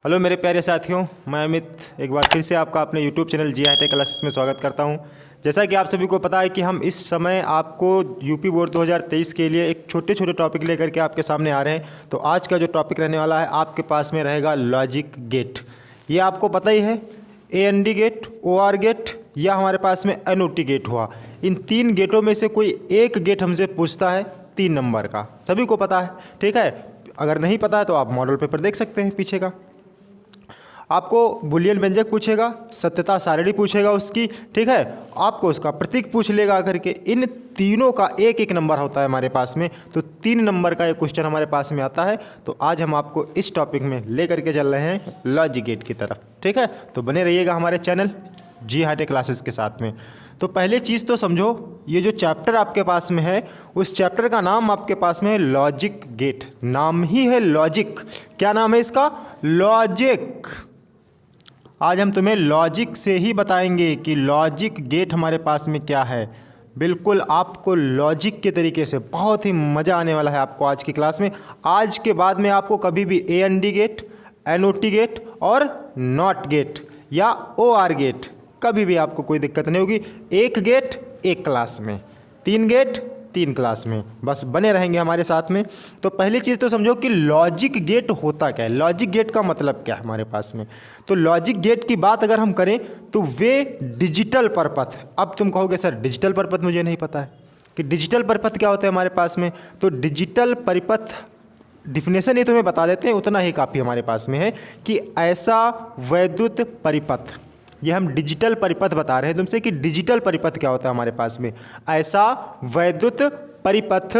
Hello मेरे प्यारे साथियों, मैं अमित एक बार फिर से आपका अपने यूट्यूब चैनल जी हाईटेक क्लासेस में स्वागत करता हूं। जैसा कि आप सभी को पता है कि हम इस समय आपको यूपी बोर्ड 2023 के लिए एक छोटे छोटे टॉपिक लेकर के आपके सामने आ रहे हैं। तो आज का जो टॉपिक रहने वाला है आपके पास में रहेगा लॉजिक गेट। ये आपको पता ही है, AND गेट, OR गेट या हमारे पास में NOT गेट हुआ। इन तीन गेटों में से कोई एक गेट हमसे पूछता है 3 नंबर का, सभी को पता है। ठीक है, अगर नहीं पता है तो आप मॉडल पेपर देख सकते हैं पीछे का। आपको बुलियन व्यंजक पूछेगा, सत्यता सारणी पूछेगा उसकी, ठीक है, आपको उसका प्रतीक पूछ लेगा करके। इन तीनों का एक एक नंबर होता है हमारे पास में, तो 3 नंबर का एक क्वेश्चन हमारे पास में आता है। तो आज हम आपको इस टॉपिक में लेकर के चल रहे हैं लॉजिक गेट की तरफ। ठीक है, तो बने रहिएगा हमारे चैनल जी हाईटेक क्लासेस के साथ में। तो पहले चीज़ तो समझो, ये जो चैप्टर आपके पास में है उस चैप्टर का नाम आपके पास में है लॉजिक गेट। नाम ही है लॉजिक। क्या नाम है इसका? लॉजिक। आज हम तुम्हें लॉजिक से ही बताएंगे कि लॉजिक गेट हमारे पास में क्या है। बिल्कुल आपको लॉजिक के तरीके से बहुत ही मज़ा आने वाला है आपको आज की क्लास में। आज के बाद में आपको कभी भी AND गेट, NOT गेट और नॉट गेट या OR गेट कभी भी आपको कोई दिक्कत नहीं होगी। एक गेट एक क्लास में, 3 गेट 3 क्लास में, बस बने रहेंगे हमारे साथ में। तो पहली चीज़ तो समझो कि लॉजिक गेट होता क्या है, लॉजिक गेट का मतलब क्या है हमारे पास में। तो लॉजिक गेट की बात अगर हम करें तो वे डिजिटल परपथ। अब तुम कहोगे सर डिजिटल परपथ मुझे नहीं पता है कि डिजिटल परपथ क्या होता है हमारे पास में। तो डिजिटल परिपथ डिफिनेशन ये तुम्हें बता देते हैं, उतना ही काफ़ी हमारे पास में है कि ऐसा वैद्युत परिपथ। ये हम डिजिटल परिपथ बता रहे हैं तुमसे कि डिजिटल परिपथ क्या होता है हमारे पास में। ऐसा वैद्युत परिपथ,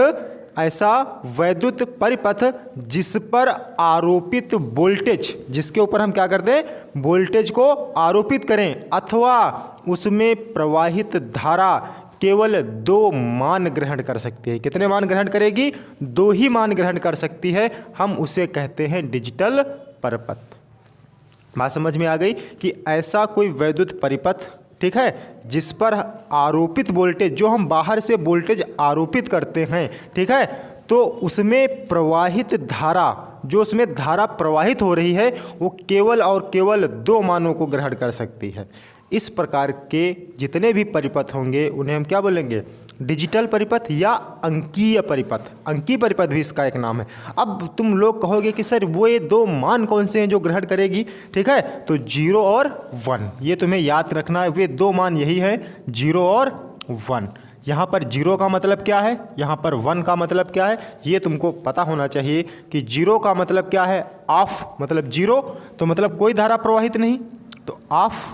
ऐसा वैद्युत परिपथ जिस पर आरोपित वोल्टेज, जिसके ऊपर हम क्या करते हैं, वोल्टेज को आरोपित करें, अथवा उसमें प्रवाहित धारा केवल 2 मान ग्रहण कर सकती है। कितने मान ग्रहण करेगी? 2 ही मान ग्रहण कर सकती है। हम उसे कहते हैं डिजिटल परिपथ। बात समझ में आ गई कि ऐसा कोई वैद्युत परिपथ, ठीक है, जिस पर आरोपित वोल्टेज, जो हम बाहर से वोल्टेज आरोपित करते हैं, ठीक है, तो उसमें प्रवाहित धारा, जो उसमें धारा प्रवाहित हो रही है वो केवल और केवल 2 मानों को ग्रहण कर सकती है। इस प्रकार के जितने भी परिपथ होंगे उन्हें हम क्या बोलेंगे? डिजिटल परिपथ या अंकीय परिपथ। अंकीय परिपथ भी इसका एक नाम है। अब तुम लोग कहोगे कि सर वो ये 2 मान कौन से हैं जो ग्रहण करेगी? ठीक है, तो 0 और 1, ये तुम्हें याद रखना है। वे 2 मान यही है, 0 और 1। यहाँ पर 0 का मतलब क्या है, यहाँ पर 1 का मतलब क्या है, ये तुमको पता होना चाहिए कि 0 का मतलब क्या है, ऑफ, मतलब 0 तो मतलब कोई धारा प्रवाहित नहीं, तो ऑफ।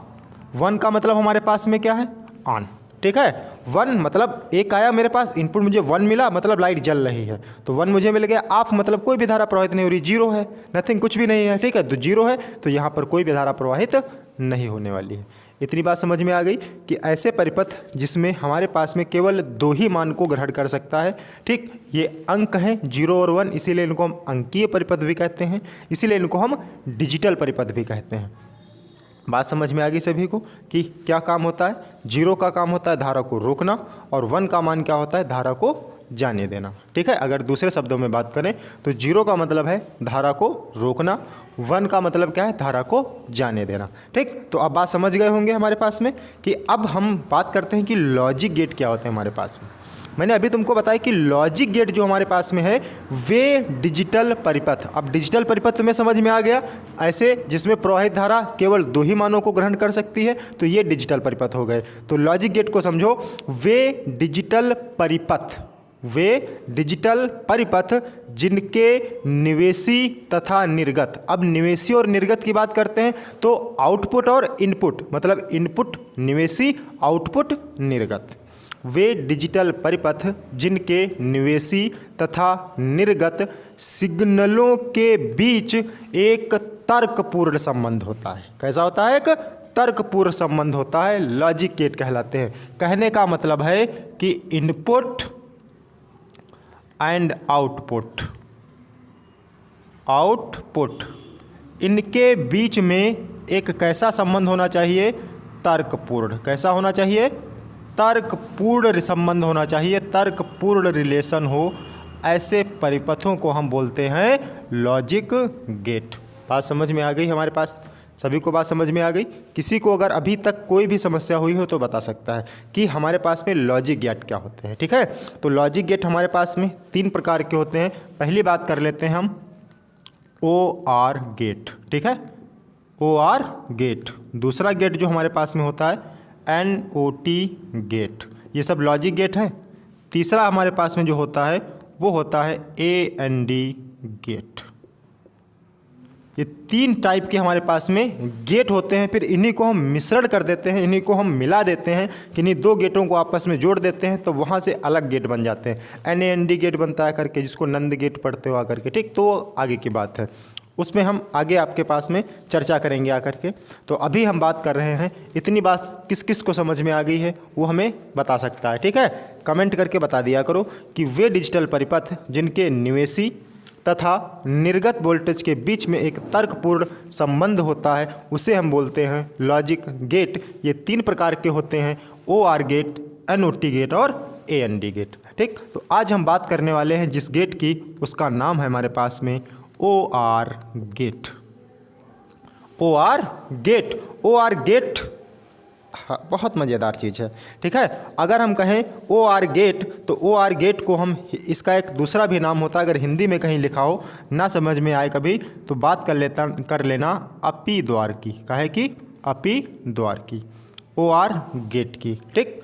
1 का मतलब हमारे पास में क्या है, ऑन। ठीक है, 1 मतलब एक आया मेरे पास इनपुट, मुझे 1 मिला मतलब लाइट जल रही है, तो 1 मुझे मिल गया। ऑफ मतलब कोई भी धारा प्रवाहित नहीं हो रही, 0 है, नथिंग, कुछ भी नहीं है। ठीक है, तो 0 है तो यहाँ पर कोई भी धारा प्रवाहित नहीं होने वाली है। इतनी बात समझ में आ गई कि ऐसे परिपथ जिसमें हमारे पास में केवल 2 ही मान को ग्रहण कर सकता है। ठीक, ये अंक हैं 0 और 1, इसीलिए इनको हम अंकीय परिपथ भी कहते हैं, इसीलिए इनको हम डिजिटल परिपथ भी कहते हैं। बात समझ में आ गई सभी को कि क्या काम होता है? 0 का काम होता है धारा को रोकना, और 1 का मान क्या होता है, धारा को जाने देना। ठीक है, अगर दूसरे शब्दों में बात करें तो 0 का मतलब है धारा को रोकना, 1 का मतलब क्या है, धारा को जाने देना। ठीक, तो अब बात समझ गए होंगे हमारे पास में कि अब हम बात करते हैं कि लॉजिक गेट क्या होते हैं हमारे पास में। मैंने अभी तुमको बताया कि लॉजिक गेट जो हमारे पास में है वे डिजिटल परिपथ। अब डिजिटल परिपथ तुम्हें समझ में आ गया, ऐसे जिसमें प्रवाहित धारा केवल 2 ही मानों को ग्रहण कर सकती है, तो ये डिजिटल परिपथ हो गए। तो लॉजिक गेट को समझो, वे डिजिटल परिपथ, वे डिजिटल परिपथ जिनके निवेशी तथा निर्गत। अब निवेशी और निर्गत की बात करते हैं तो आउटपुट और इनपुट, मतलब इनपुट निवेशी, आउटपुट निर्गत। वे डिजिटल परिपथ जिनके निवेशी तथा निर्गत सिग्नलों के बीच एक तर्कपूर्ण संबंध होता है। कैसा होता है? एक तर्कपूर्ण संबंध होता है, लॉजिक गेट कहलाते हैं। कहने का मतलब है कि इनपुट एंड आउटपुट, इनके बीच में एक कैसा संबंध होना चाहिए? तर्कपूर्ण। कैसा होना चाहिए? तर्कपूर्ण संबंध होना चाहिए, तर्कपूर्ण रिलेशन हो। ऐसे परिपथों को हम बोलते हैं लॉजिक गेट। बात समझ में आ गई हमारे पास? सभी को बात समझ में आ गई? किसी को अगर अभी तक कोई भी समस्या हुई हो तो बता सकता है कि हमारे पास में लॉजिक गेट क्या होते हैं। ठीक है, तो लॉजिक गेट हमारे पास में 3 प्रकार के होते हैं। पहली बात कर लेते हैं हम OR गेट। ठीक है, OR गेट। दूसरा गेट जो हमारे पास में होता है NOT गेट। ये सब लॉजिक गेट हैं। तीसरा हमारे पास में जो होता है वो होता है AND गेट। ये 3 टाइप के हमारे पास में गेट होते हैं। फिर इन्हीं को हम मिश्रण कर देते हैं, इन्हीं को हम मिला देते हैं कि इन्हीं 2 गेटों को आपस में जोड़ देते हैं तो वहाँ से अलग गेट बन जाते हैं। NAND गेट बनता है करके, जिसको नंद गेट पढ़ते हो आकर के। ठीक, तो आगे की बात है, उसमें हम आगे आपके पास में चर्चा करेंगे आकर के। तो अभी हम बात कर रहे हैं, इतनी बात किस किस को समझ में आ गई है वो हमें बता सकता है। ठीक है, कमेंट करके बता दिया करो कि वे डिजिटल परिपथ जिनके निवेशी तथा निर्गत वोल्टेज के बीच में एक तर्कपूर्ण संबंध होता है उसे हम बोलते हैं लॉजिक गेट। ये 3 प्रकार के होते हैं, OR गेट, NOT गेट और AND गेट। ठीक, तो आज हम बात करने वाले हैं जिस गेट की, उसका नाम है हमारे पास में OR gate. OR gate, OR gate बहुत मज़ेदार चीज़ है। ठीक है, अगर हम कहें OR गेट तो OR गेट को हम, इसका एक दूसरा भी नाम होता है, अगर हिंदी में कहीं लिखा हो ना समझ में आए कभी तो बात कर लेना अपी द्वार की। काहे की? अपी द्वार की, OR गेट की। ठीक,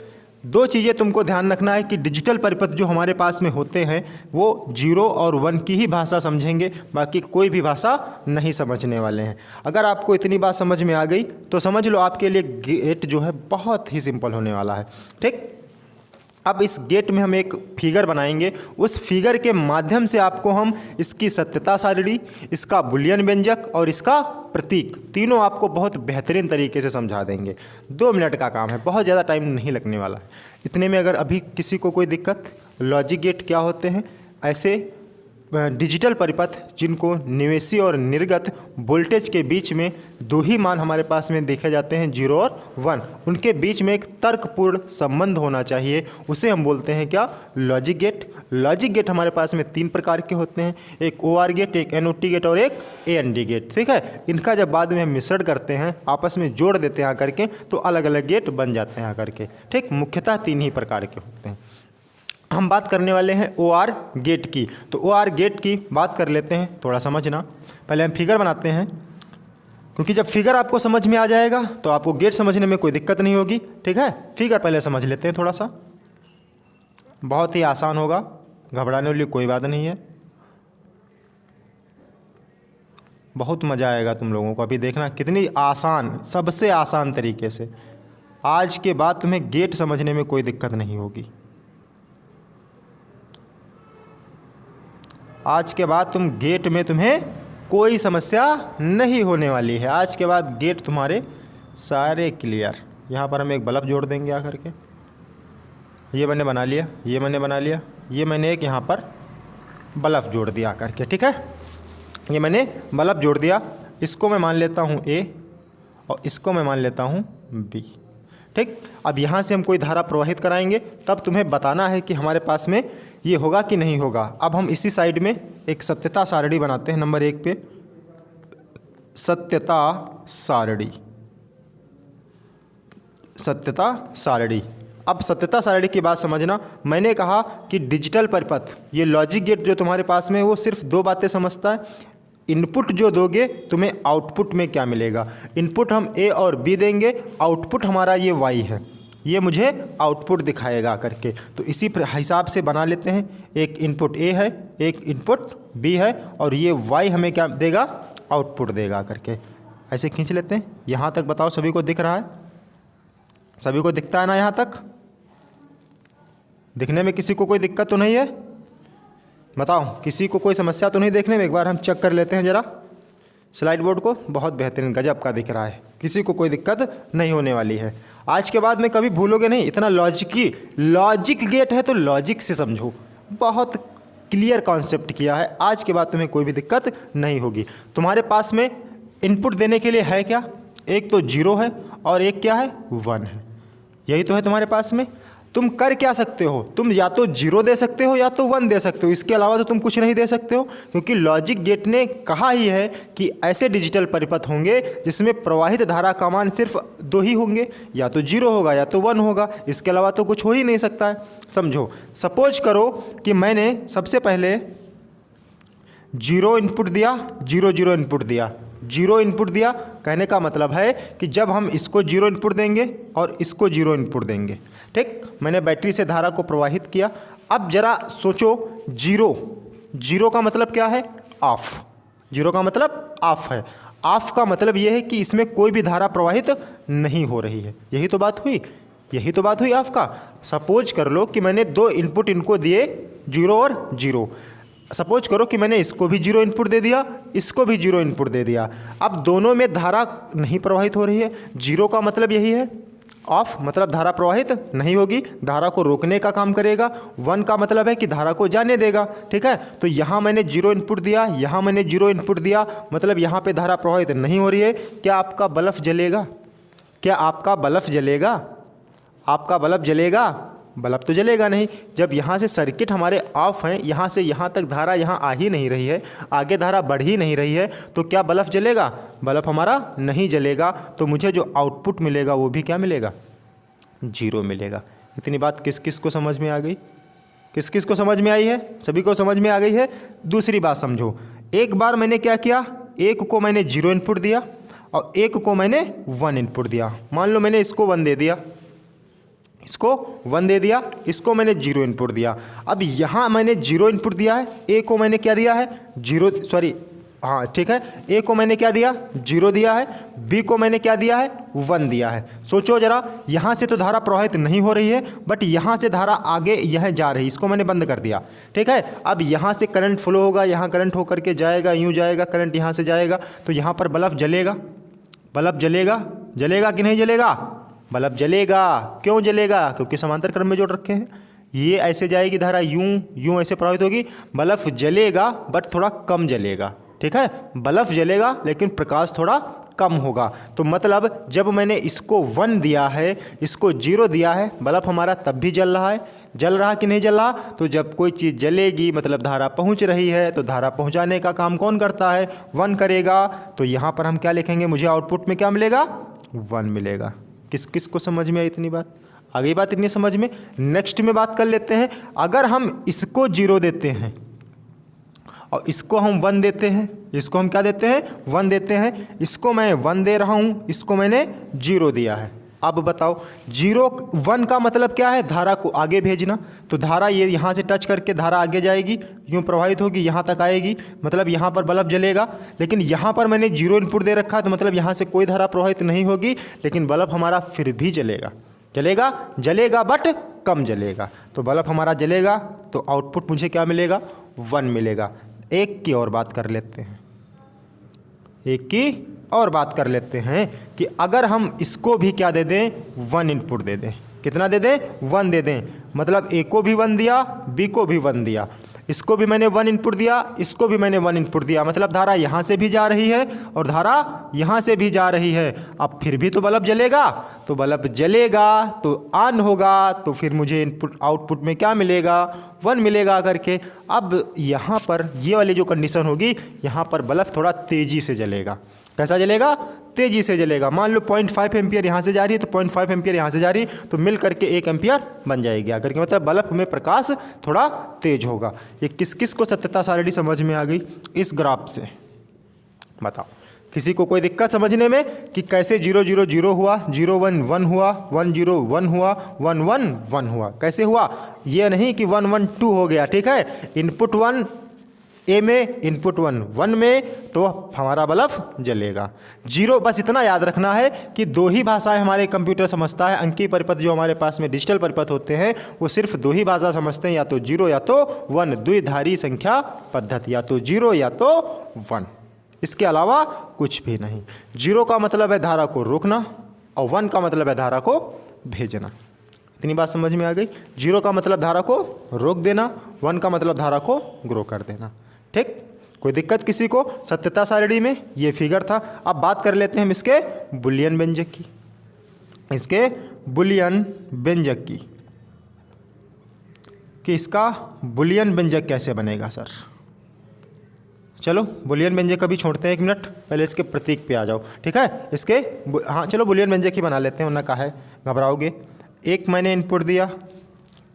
2 चीज़ें तुमको ध्यान रखना है कि डिजिटल परिपथ जो हमारे पास में होते हैं वो 0 और 1 की ही भाषा समझेंगे, बाकी कोई भी भाषा नहीं समझने वाले हैं। अगर आपको इतनी बात समझ में आ गई तो समझ लो आपके लिए गेट जो है बहुत ही सिंपल होने वाला है। ठीक, अब इस गेट में हम एक फिगर बनाएंगे, उस फिगर के माध्यम से आपको हम इसकी सत्यता सारणी, इसका बुलियन व्यंजक और इसका प्रतीक, तीनों आपको बहुत बेहतरीन तरीके से समझा देंगे। 2 मिनट का काम है, बहुत ज़्यादा टाइम नहीं लगने वाला है। इतने में अगर अभी किसी को कोई दिक्कत, लॉजिक गेट क्या होते हैं? ऐसे डिजिटल परिपथ जिनको निवेशी और निर्गत वोल्टेज के बीच में 2 ही मान हमारे पास में देखे जाते हैं, 0 और 1, उनके बीच में एक तर्कपूर्ण संबंध होना चाहिए, उसे हम बोलते हैं क्या? Logic gate. लॉजिक गेट हमारे पास में 3 प्रकार के होते हैं, एक OR गेट, एक NOT गेट और एक AND गेट। ठीक है, इनका जब बाद में हम मिश्रण करते हैं, आपस में जोड़ देते हैं आकर के, तो अलग अलग गेट बन जाते हैं आकर के। ठीक, मुख्यतः 3 ही प्रकार के होते हैं। हम बात करने वाले हैं OR गेट की। तो OR गेट की बात कर लेते हैं, थोड़ा समझना। पहले हम फिगर बनाते हैं, क्योंकि जब फिगर आपको समझ में आ जाएगा तो आपको गेट समझने में कोई दिक्कत नहीं होगी। ठीक है, फिगर पहले समझ लेते हैं थोड़ा सा, बहुत ही आसान होगा, घबराने वाली कोई बात नहीं है, बहुत मज़ा आएगा तुम लोगों को। अभी देखना कितनी आसान, सबसे आसान तरीके से। आज के बाद तुम्हें गेट समझने में कोई दिक्कत नहीं होगी। आज के बाद गेट में तुम्हें कोई समस्या नहीं होने वाली है। आज के बाद गेट तुम्हारे सारे क्लियर। यहाँ पर हम एक बल्ब जोड़ देंगे आकर के, ये मैंने बना लिया, ये मैंने बना लिया, ये मैंने एक यहाँ पर बल्ब जोड़ दिया आकर के। ठीक है, ये मैंने बल्ब जोड़ दिया, इसको मैं मान लेता हूँ A और इसको मैं मान लेता हूँ B। ठीक, अब यहाँ से हम कोई धारा प्रवाहित कराएंगे, तब तुम्हें बताना है कि हमारे पास में ये होगा कि नहीं होगा। अब हम इसी साइड में एक सत्यता सारणी बनाते हैं, नंबर 1 पे सत्यता सारणी। सत्यता सारणी, अब सत्यता सारणी की बात समझना। मैंने कहा कि डिजिटल परिपथ, ये लॉजिक गेट जो तुम्हारे पास में है वो सिर्फ 2 बातें समझता है। इनपुट जो दोगे तुम्हें आउटपुट में क्या मिलेगा। इनपुट हम A और B देंगे, आउटपुट हमारा ये Y है, ये मुझे आउटपुट दिखाएगा करके। तो इसी हिसाब से बना लेते हैं, एक इनपुट A है, एक इनपुट B है और ये Y हमें क्या देगा? आउटपुट देगा करके। ऐसे खींच लेते हैं। यहाँ तक बताओ सभी को दिख रहा है? सभी को दिखता है ना यहाँ तक? दिखने में किसी को कोई दिक्कत तो नहीं है? बताओ, किसी को कोई समस्या तो नहीं देखने में? एक बार हम चेक कर लेते हैं ज़रा स्लाइड बोर्ड को। बहुत बेहतरीन, गजब का दिख रहा है, किसी को कोई दिक्कत नहीं होने वाली है। आज के बाद में कभी भूलोगे नहीं, इतना लॉजिक गेट है तो लॉजिक से समझो, बहुत क्लियर कॉन्सेप्ट किया है। आज के बाद तुम्हें कोई भी दिक्कत नहीं होगी। तुम्हारे पास में इनपुट देने के लिए है क्या? एक तो 0 है और एक क्या है? 1 है, यही तो है तुम्हारे पास में। तुम कर क्या सकते हो, तुम या तो 0 दे सकते हो या तो 1 दे सकते हो, इसके अलावा तो तुम कुछ नहीं दे सकते हो, क्योंकि लॉजिक गेट ने कहा ही है कि ऐसे डिजिटल परिपथ होंगे जिसमें प्रवाहित धारा का मान सिर्फ 2 ही होंगे, या तो 0 होगा या तो 1 होगा, इसके अलावा तो कुछ हो ही नहीं सकता है। समझो, सपोज करो कि मैंने सबसे पहले 0 इनपुट दिया, 0 0 इनपुट दिया, 0 इनपुट दिया, कहने का मतलब है कि जब हम इसको 0 इनपुट देंगे और इसको 0 इनपुट देंगे, ठीक, मैंने बैटरी से धारा को प्रवाहित किया। अब जरा सोचो, 0 का मतलब क्या है, ऑफ, 0 का मतलब ऑफ है। ऑफ का मतलब यह है कि इसमें कोई भी धारा प्रवाहित नहीं हो रही है, यही तो बात हुई, यही तो बात हुई ऑफ का। सपोज कर लो कि मैंने 2 इनपुट इनको दिए, 0 और 0। सपोज करो कि मैंने इसको भी 0 इनपुट दे दिया, इसको भी 0 इनपुट दे दिया। अब दोनों में धारा नहीं प्रवाहित हो रही है। 0 का मतलब यही है, ऑफ मतलब धारा प्रवाहित नहीं होगी, धारा को रोकने का काम करेगा। 1 का मतलब है कि धारा को जाने देगा, ठीक है। तो यहाँ मैंने 0 इनपुट दिया, यहाँ मैंने 0 इनपुट दिया, मतलब यहाँ पे धारा प्रवाहित नहीं हो रही है। क्या आपका बल्ब जलेगा? क्या आपका बल्ब जलेगा? आपका बल्ब जलेगा? बल्ब तो जलेगा नहीं। जब यहाँ से सर्किट हमारे ऑफ हैं, यहाँ से यहाँ तक धारा यहाँ आ ही नहीं रही है, आगे धारा बढ़ ही नहीं रही है, तो क्या बल्ब जलेगा? बल्ब हमारा नहीं जलेगा। तो मुझे जो आउटपुट मिलेगा वो भी क्या मिलेगा? 0 मिलेगा। इतनी बात किस किस को समझ में आ गई? किस किस को समझ में आई है? सभी को समझ में आ गई है। दूसरी बात समझो, एक बार मैंने क्या किया, एक को मैंने 0 इनपुट दिया और एक को मैंने 1 इनपुट दिया। मान लो मैंने इसको 1 दे दिया, इसको 1 दे दिया, इसको मैंने 0 इनपुट दिया। अब यहाँ मैंने 0 इनपुट दिया है, ए को मैंने क्या दिया है, 0, सॉरी हाँ ठीक है, ए को मैंने क्या दिया, 0 दिया है, बी को मैंने क्या दिया है, 1 दिया है। सोचो जरा, यहाँ से तो धारा प्रवाहित नहीं हो रही है, बट यहाँ से धारा आगे यह जा रही है, इसको मैंने बंद कर दिया, ठीक है। अब यहाँ से करंट फ्लो होगा, यहाँ करंट होकर के जाएगा, यूँ जाएगा, करंट यहाँ से जाएगा, तो यहाँ पर बल्ब जलेगा। बल्ब जलेगा? जलेगा कि नहीं जलेगा? बल्ब जलेगा। क्यों जलेगा? क्योंकि समांतर क्रम में जोड़ रखे हैं। ये ऐसे जाएगी धारा, यूं ऐसे प्रवाहित होगी, बल्ब जलेगा बट थोड़ा कम जलेगा, ठीक है। बल्ब जलेगा लेकिन प्रकाश थोड़ा कम होगा। तो मतलब जब मैंने इसको 1 दिया है, इसको 0 दिया है, बल्ब हमारा तब भी जल रहा है। जल रहा कि नहीं जल रहा? तो जब कोई चीज़ जलेगी मतलब धारा पहुंच रही है, तो धारा पहुंचाने का काम कौन करता है? 1 करेगा। तो यहाँ पर हम क्या लिखेंगे, मुझे आउटपुट में क्या मिलेगा? 1 मिलेगा। किस किस को समझ में आई इतनी बात? आ गई बात इतनी समझ में? नेक्स्ट में बात कर लेते हैं। अगर हम इसको 0 देते हैं और इसको हम 1 देते हैं, इसको हम क्या देते हैं, 1 देते हैं, इसको मैं 1 दे रहा हूँ, इसको मैंने 0 दिया है। अब बताओ 1 का मतलब क्या है? धारा को आगे भेजना। तो धारा ये यहाँ से टच करके धारा आगे जाएगी, यूँ प्रवाहित होगी, यहाँ तक आएगी, मतलब यहाँ पर बल्ब जलेगा। लेकिन यहाँ पर मैंने 0 इनपुट दे रखा है, तो मतलब यहाँ से कोई धारा प्रवाहित नहीं होगी, लेकिन बल्ब हमारा फिर भी जलेगा। जलेगा? जलेगा बट कम जलेगा। तो बल्ब हमारा जलेगा, तो आउटपुट मुझे क्या मिलेगा? 1 मिलेगा। एक की और बात कर लेते हैं, एक की और बात कर लेते हैं कि अगर हम इसको भी क्या दे दें, 1 इनपुट दे दें। कितना दे दें? 1 दे दें। मतलब ए को भी 1 दिया, बी को भी 1 दिया, इसको भी मैंने 1 इनपुट दिया, इसको भी मैंने 1 इनपुट दिया, मतलब धारा यहाँ से भी जा रही है और धारा यहाँ से भी जा रही है। अब फिर भी तो बल्ब जलेगा। तो बल्ब जलेगा तो ऑन होगा, तो फिर मुझे इनपुट आउटपुट में क्या मिलेगा? 1 मिलेगा करके। अब यहाँ पर ये वाली जो कंडीशन होगी, यहाँ पर बल्ब थोड़ा तेज़ी से जलेगा। कैसा जलेगा? तेज़ी से जलेगा। मान लो 0.5 एम्पियर यहाँ से जा रही है, तो 0.5 एम्पियर यहाँ से जा रही है, तो मिल करके 1 एम्पियर बन जाएगी आकर के, मतलब बल्ब में प्रकाश थोड़ा तेज होगा। ये किस किस को सत्यता सारणी समझ में आ गई इस ग्राफ से? बताओ, किसी को कोई दिक्कत समझने में कि कैसे 0 0 0 हुआ, 0 1 1 हुआ, 1 0 1 हुआ, 1 1 1 हुआ? कैसे हुआ? ये नहीं कि 1 1 2 हो गया, ठीक है। इनपुट 1 ए में, इनपुट 1 1 में, तो हमारा बल्ब जलेगा। 0 बस इतना याद रखना है कि 2 ही भाषाएं हमारे कंप्यूटर समझता है। अंकीय परिपथ जो हमारे पास में डिजिटल परिपथ होते हैं, वो सिर्फ 2 ही भाषा समझते हैं, या तो 0 या तो 1, द्विधारी संख्या पद्धति, या तो 0 या तो 1, इसके अलावा कुछ भी नहीं। 0 का मतलब है धारा को रोकना और 1 का मतलब है धारा को भेजना। इतनी बात समझ में आ गई? 0 का मतलब धारा को रोक देना, 1 का मतलब धारा को ग्रो कर देना, ठीक। कोई दिक्कत किसी को सत्यता सारणी में? ये फिगर था। अब बात कर लेते हैं हम इसके बुलियन व्यंजक की, इसके बुलियन व्यंजक की। कि इसका बुलियन व्यंजक कैसे बनेगा सर। चलो बुलियन व्यंजक अभी छोड़ते हैं, 1 मिनट पहले इसके प्रतीक पे आ जाओ, ठीक है। इसके हाँ चलो बुलियन व्यंजक ही बना लेते हैं, वरना काहे घबराओगे। एक मैंने इनपुट दिया,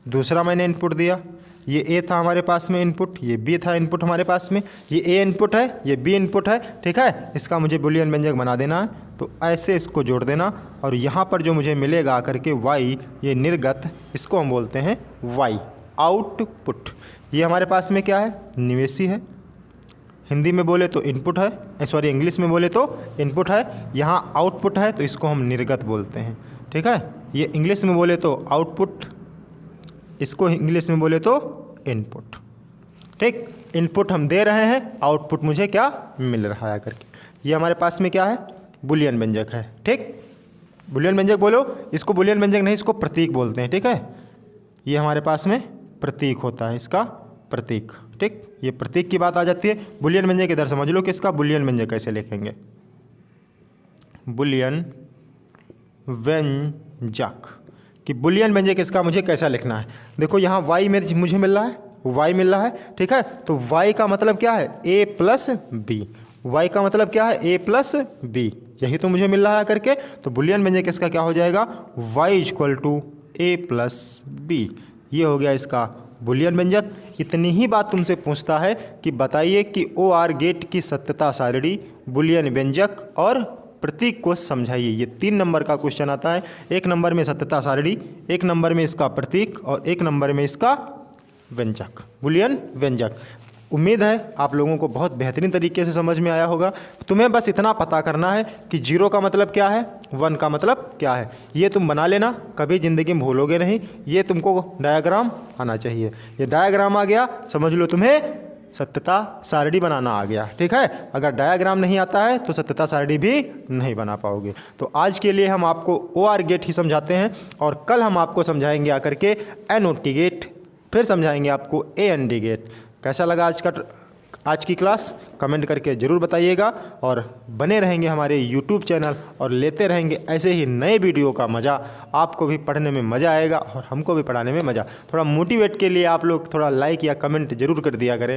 दूसरा मैंने इनपुट दिया, ये ए था हमारे पास में इनपुट, ये बी था इनपुट हमारे पास में, ये ए इनपुट है, ये बी इनपुट है, ठीक है। इसका मुझे बुलियन व्यंजक बना देना है, तो ऐसे इसको जोड़ देना और यहाँ पर जो मुझे मिलेगा आकर के वाई, ये निर्गत, इसको हम बोलते हैं वाई आउटपुट। ये हमारे पास में क्या है, निवेशी है, हिंदी में बोले तो इनपुट है, सॉरी इंग्लिश में बोले तो इनपुट है, यहाँ आउटपुट है तो इसको हम निर्गत बोलते हैं, ठीक है। ये इंग्लिश में बोले तो आउटपुट, इसको इंग्लिश में बोले तो इनपुट, ठीक। इनपुट हम दे रहे हैं, आउटपुट मुझे क्या मिल रहा है करके। ये हमारे पास में क्या है, बुलियन व्यंजक है, ठीक। बुलियन व्यंजक बोलो, इसको बुलियन व्यंजक नहीं, इसको प्रतीक बोलते हैं, ठीक है। ये हमारे पास में प्रतीक होता है, इसका प्रतीक, ठीक। ये प्रतीक की बात आ जाती है। बुलियन व्यंजक इधर समझ लो कि इसका बुलियन व्यंजक कैसे लिखेंगे। बुलियन व्यंजक कि बुलियन व्यंजक इसका मुझे कैसा लिखना है। देखो यहाँ वाई मुझे मिल रहा है, वाई मिल रहा है, ठीक है। तो वाई का मतलब क्या है, ए प्लस बी। वाई का मतलब क्या है, ए प्लस बी, यही तो मुझे मिल रहा है करके। तो बुलियन व्यंजक इसका क्या हो जाएगा, Y equal to A plus B. ये हो गया इसका बुलियन व्यंजक। इतनी ही बात तुमसे पूछता है कि बताइए कि ओ आर गेट की सत्यता सारणी, बुलियन व्यंजक और प्रतीक को समझाइए। ये 3 नंबर का क्वेश्चन आता है। 1 नंबर में सत्यता सारणी, 1 नंबर में इसका प्रतीक और 1 नंबर में इसका व्यंजक, बुलियन व्यंजक। उम्मीद है आप लोगों को बहुत बेहतरीन तरीके से समझ में आया होगा। तुम्हें बस इतना पता करना है कि 0 का मतलब क्या है, 1 का मतलब क्या है। ये तुम बना लेना, कभी ज़िंदगी में भूलोगे नहीं। ये तुमको डायग्राम आना चाहिए। ये डायग्राम आ गया, समझ लो तुम्हें सत्यता सारणी बनाना आ गया, ठीक है। अगर डायग्राम नहीं आता है तो सत्यता सारणी भी नहीं बना पाओगे। तो आज के लिए हम आपको OR गेट ही समझाते हैं और कल हम आपको समझाएंगे आकर के NOT गेट, फिर समझाएंगे आपको AND गेट। कैसा लगा आज की क्लास, कमेंट करके ज़रूर बताइएगा और बने रहेंगे हमारे YouTube चैनल और लेते रहेंगे ऐसे ही नए वीडियो का मज़ा। आपको भी पढ़ने में मज़ा आएगा और हमको भी पढ़ाने में मज़ा। थोड़ा मोटिवेट के लिए आप लोग थोड़ा लाइक या कमेंट ज़रूर कर दिया करें।